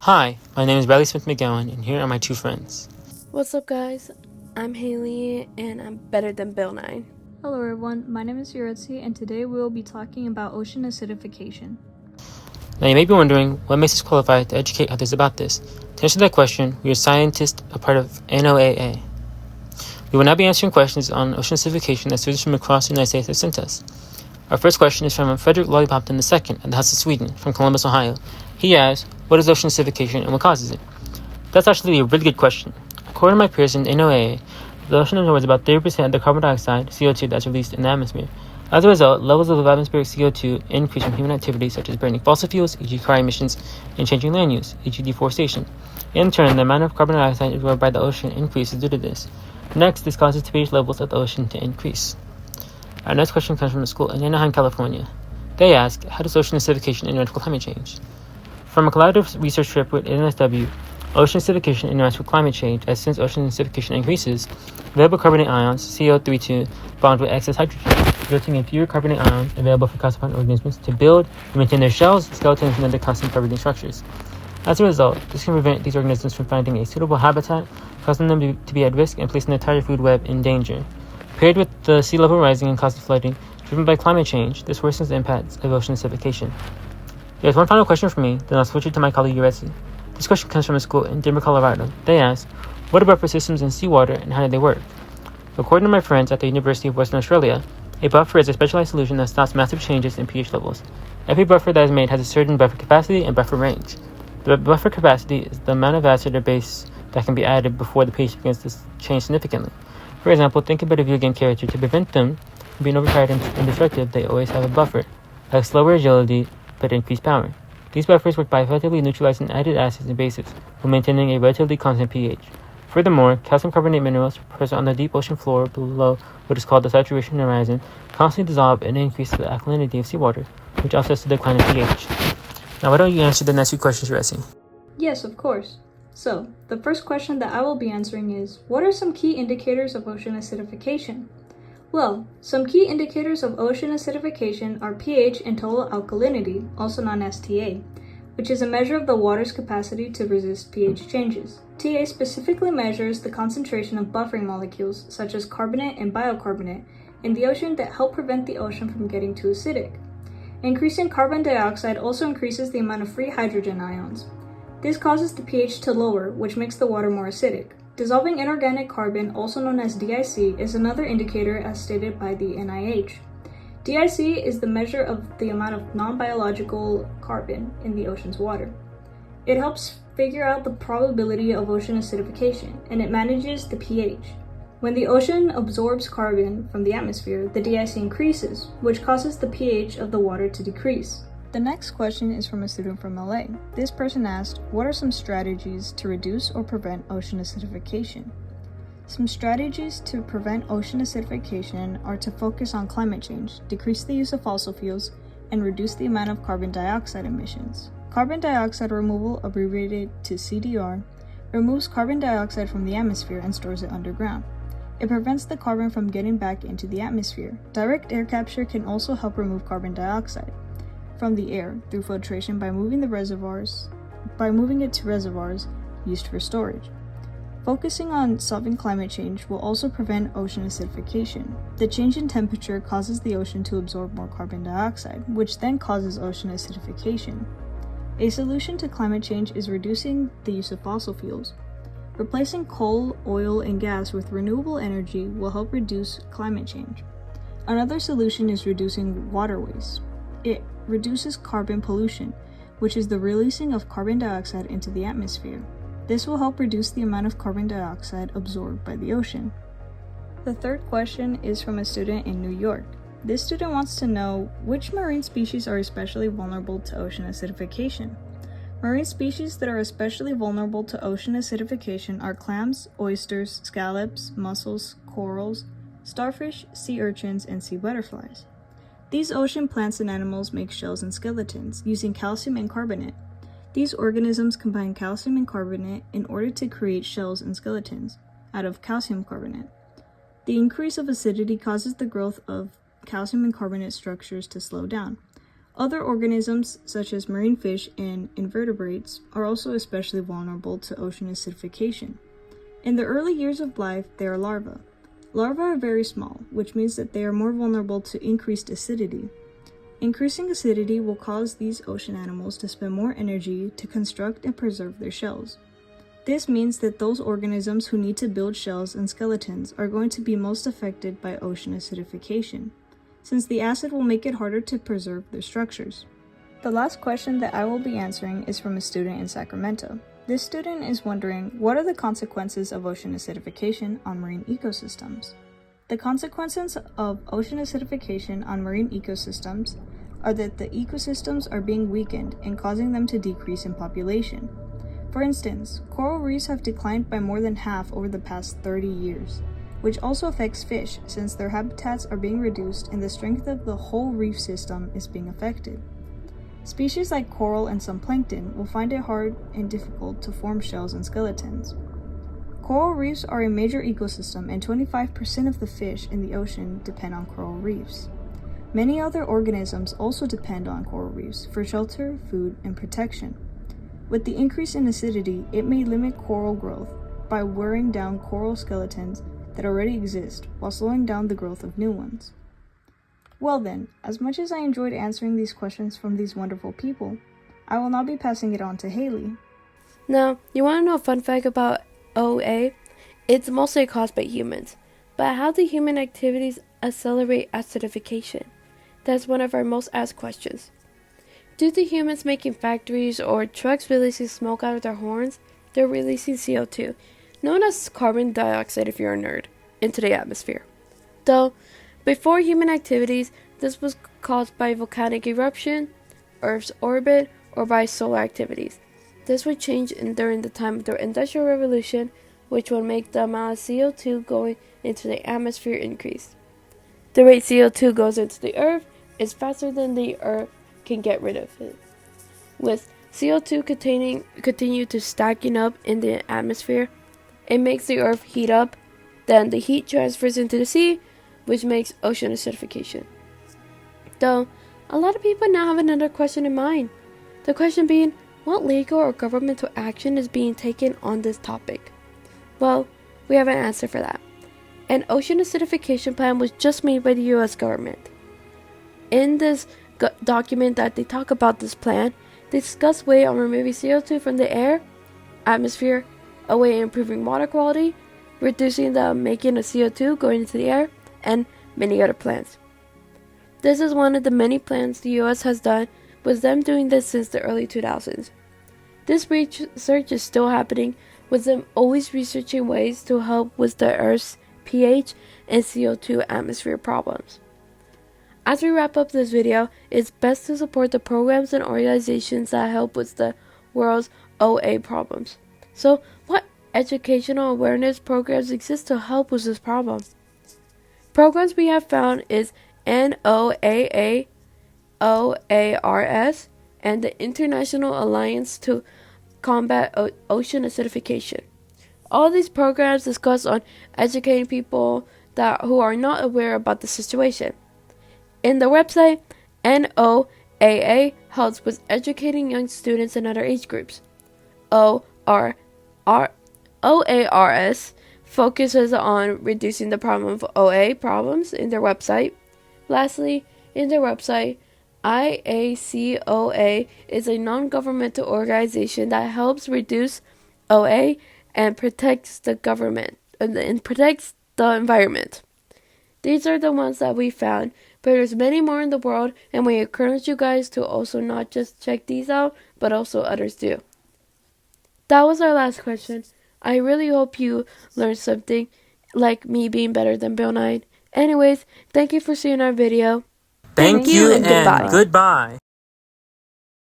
Hi, my name is Bradley Smith McGowan, and here are my two friends. What's up, guys? I'm Haley, and I'm better than Bill 9. Hello everyone, my name is Yuretsi, and today we will be talking about ocean acidification. Now, you may be wondering what makes us qualified to educate others about this. To answer that question, we are scientists, a part of NOAA. We will now be answering questions on ocean acidification that students from across the United States have sent us. Our first question is from Frederick Lollipopton II at the House of Sweden from Columbus, Ohio. He asks, what is ocean acidification and what causes it? That's actually a really good question. According to my peers in NOAA, the ocean absorbs about 30% of the carbon dioxide, CO2, that's released in the atmosphere. As a result, levels of atmospheric CO2 increase from human activities such as burning fossil fuels, e.g. car emissions, and changing land use, e.g. deforestation. In turn, the amount of carbon dioxide absorbed by the ocean increases due to this. Next, this causes pH levels of the ocean to increase. Our next question comes from a school in Anaheim, California. They ask, how does ocean acidification interact with climate change? From a collaborative research trip with NSW, ocean acidification interacts with climate change, as since ocean acidification increases, available carbonate ions, CO32, bond with excess hydrogen, resulting in fewer carbonate ions available for calcified organisms to build and maintain their shells, skeletons, and other calcium-carbonate structures. As a result, this can prevent these organisms from finding a suitable habitat, causing them to be at risk and placing the entire food web in danger. Paired with the sea level rising and causing flooding driven by climate change, this worsens the impacts of ocean acidification. There's one final question for me, then I'll switch it to my colleague Yuretsi. This question comes from a school in Denver, Colorado. They ask, what are buffer systems in seawater and how do they work? According to my friends at the University of Western Australia, a buffer is a specialized solution that stops massive changes in pH levels. Every buffer that is made has a certain buffer capacity and buffer range. The buffer capacity is the amount of acid or base that can be added before the pH begins to change significantly. For example, think about a video game character. To prevent them from being overpowered and destructive, they always have a buffer, like slower agility but increased power. These buffers work by effectively neutralizing added acids and bases while maintaining a relatively constant pH. Furthermore, calcium carbonate minerals present on the deep ocean floor below what is called the saturation horizon constantly dissolve and increase the alkalinity of seawater, which offsets the decline in pH. Now, why don't you answer the next few questions, Yuretsi? Yes, of course. So, the first question that I will be answering is, what are some key indicators of ocean acidification? Well, some key indicators of ocean acidification are pH and total alkalinity, also known as TA, which is a measure of the water's capacity to resist pH changes. TA specifically measures the concentration of buffering molecules, such as carbonate and bicarbonate, in the ocean that help prevent the ocean from getting too acidic. Increasing carbon dioxide also increases the amount of free hydrogen ions. This causes the pH to lower, which makes the water more acidic. Dissolving inorganic carbon, also known as DIC, is another indicator as stated by the NIH. DIC is the measure of the amount of non-biological carbon in the ocean's water. It helps figure out the probability of ocean acidification, and it manages the pH. When the ocean absorbs carbon from the atmosphere, the DIC increases, which causes the pH of the water to decrease. The next question is from a student from LA. This person asked, what are some strategies to reduce or prevent ocean acidification? Some strategies to prevent ocean acidification are to focus on climate change, decrease the use of fossil fuels, and reduce the amount of carbon dioxide emissions. Carbon dioxide removal, abbreviated to CDR, removes carbon dioxide from the atmosphere and stores it underground. It prevents the carbon from getting back into the atmosphere. Direct air capture can also help remove carbon dioxide from the air through filtration by moving it to reservoirs used for storage. Focusing on solving climate change will also prevent ocean acidification. The change in temperature causes the ocean to absorb more carbon dioxide, which then causes ocean acidification. A solution to climate change is reducing the use of fossil fuels. Replacing coal, oil, and gas with renewable energy will help reduce climate change. Another solution is reducing water waste. It reduces carbon pollution, which is the releasing of carbon dioxide into the atmosphere. This will help reduce the amount of carbon dioxide absorbed by the ocean. The third question is from a student in New York. This student wants to know which marine species are especially vulnerable to ocean acidification. Marine species that are especially vulnerable to ocean acidification are clams, oysters, scallops, mussels, corals, starfish, sea urchins, and sea butterflies. These ocean plants and animals make shells and skeletons using calcium and carbonate. These organisms combine calcium and carbonate in order to create shells and skeletons out of calcium carbonate. The increase of acidity causes the growth of calcium and carbonate structures to slow down. Other organisms, such as marine fish and invertebrates, are also especially vulnerable to ocean acidification. In the early years of life, they are larvae. Larvae are very small, which means that they are more vulnerable to increased acidity. Increasing acidity will cause these ocean animals to spend more energy to construct and preserve their shells. This means that those organisms who need to build shells and skeletons are going to be most affected by ocean acidification, since the acid will make it harder to preserve their structures. The last question that I will be answering is from a student in Sacramento. This student is wondering, what are the consequences of ocean acidification on marine ecosystems? The consequences of ocean acidification on marine ecosystems are that the ecosystems are being weakened and causing them to decrease in population. For instance, coral reefs have declined by more than half over the past 30 years, which also affects fish since their habitats are being reduced and the strength of the whole reef system is being affected. Species like coral and some plankton will find it hard and difficult to form shells and skeletons. Coral reefs are a major ecosystem and 25% of the fish in the ocean depend on coral reefs. Many other organisms also depend on coral reefs for shelter, food, and protection. With the increase in acidity, it may limit coral growth by wearing down coral skeletons that already exist while slowing down the growth of new ones. Well then, as much as I enjoyed answering these questions from these wonderful people, I will now be passing it on to Haley. Now, you want to know a fun fact about OA? It's mostly caused by humans. But how do human activities accelerate acidification? That's one of our most asked questions. Due to humans making factories or trucks releasing smoke out of their horns, they're releasing CO2, known as carbon dioxide if you're a nerd, into the atmosphere. Though, before human activities, this was caused by volcanic eruption, Earth's orbit, or by solar activities. This would change during the time of the Industrial Revolution, which would make the amount of CO2 going into the atmosphere increase. The rate CO2 goes into the Earth is faster than the Earth can get rid of it. With CO2 continue to stacking up in the atmosphere, it makes the Earth heat up, then the heat transfers into the sea, which makes ocean acidification. Though, a lot of people now have another question in mind. The question being, what legal or governmental action is being taken on this topic? Well, we have an answer for that. An ocean acidification plan was just made by the US government. In this document that they talk about this plan, they discuss ways on removing CO2 from the air, atmosphere, a way improving water quality, reducing the making of CO2 going into the air, and many other plans. This is one of the many plans the US has done, with them doing this since the early 2000s. This research is still happening, with them always researching ways to help with the Earth's pH and CO2 atmosphere problems. As we wrap up this video, it's best to support the programs and organizations that help with the world's OA problems. So, what educational awareness programs exist to help with this problem? Programs we have found is NOAA, OARS, and the International Alliance to Combat Ocean Acidification. All these programs discuss on educating people who are not aware about the situation. In the website, NOAA helps with educating young students and other age groups. OARS focuses on reducing the problem of OA problems in their website. Lastly, in their website, IACOA is a non-governmental organization that helps reduce OA and protects the government and protects the environment. These are the ones that we found, but there's many more in the world, and we encourage you guys to also not just check these out, but also others do. That was our last question. I really hope you learned something, like me being better than Bill 9. Anyways, thank you for seeing our video. Thank you and goodbye. goodbye.